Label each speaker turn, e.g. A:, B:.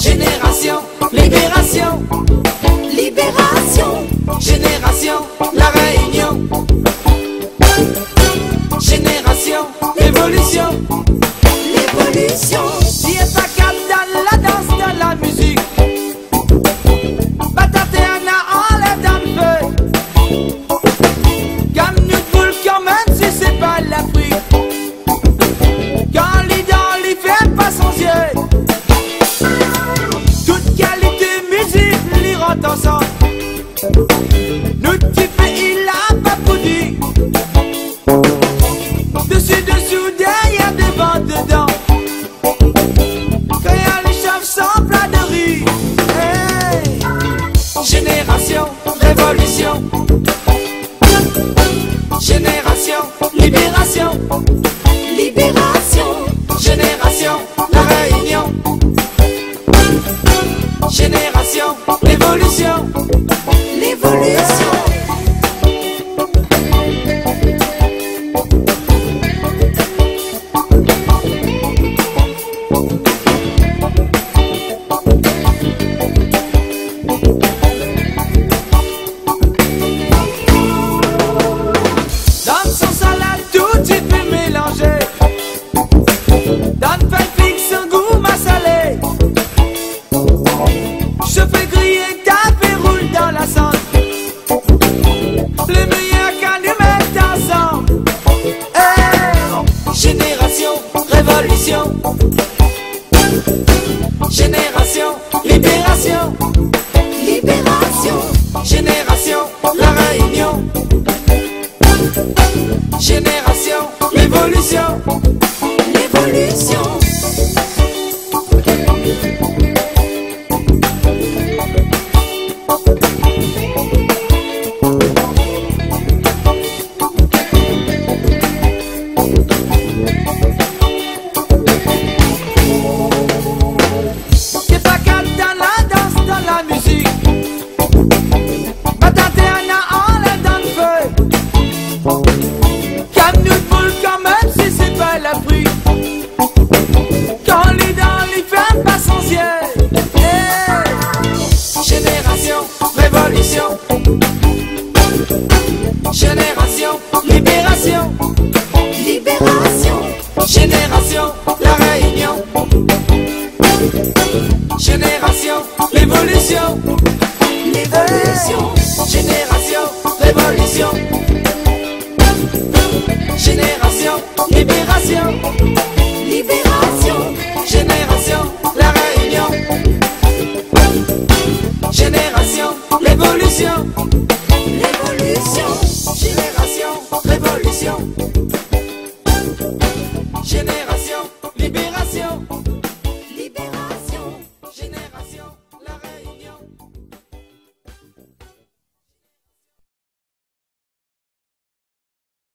A: Génération, libération.
B: Libération.
A: Génération, la réunion. Génération, l'évolution.
B: L'évolution.
A: Qui est pas cap dans la danse, dans la musique. Batate Anna en l'air dans le feu. Comme nous poule quand même si c'est pas l'Afrique. Quand l'idole il fait pas son yeux. Toute qualité musique l'y rentre ensemble. Nous petit pays là pas pour dire. Dessus, dessous, derrière, devant, dedans. Quand y'a les chefs sont pleins de rire. Hey. Génération, révolution. Génération, libération.
B: Libération.
A: Génération, la réunion. Génération, l'évolution.
B: L'évolution.
A: Dans son salade, tout tu peux mélanger. Dans le pain fixe, un goût m'a salé. Je fais griller, taper, roule dans la cendre. Le meilleur quand nous mettent ensemble. Hey. Génération, révolution. Génération, libération.
B: Libération.
A: Génération, la réunion. Génération, l'évolution.
B: L'évolution.
A: C'est pas cap dans la danse, dans la musique. Batate Anna en l'air dans le feu. Comme nous poule quand même si c'est pas l'Afrique. Quand les dents les ferment pas sans ciel. Hey. Génération, révolution. Génération, libération.
B: Libération.
A: Génération, la réunion. Génération, l'évolution.
B: L'évolution.
A: Génération, révolution. Génération, libération.
B: Libération.
A: Génération, la réunion. Génération, l'évolution.
B: L'évolution.
A: Génération, révolution. Génération, libération.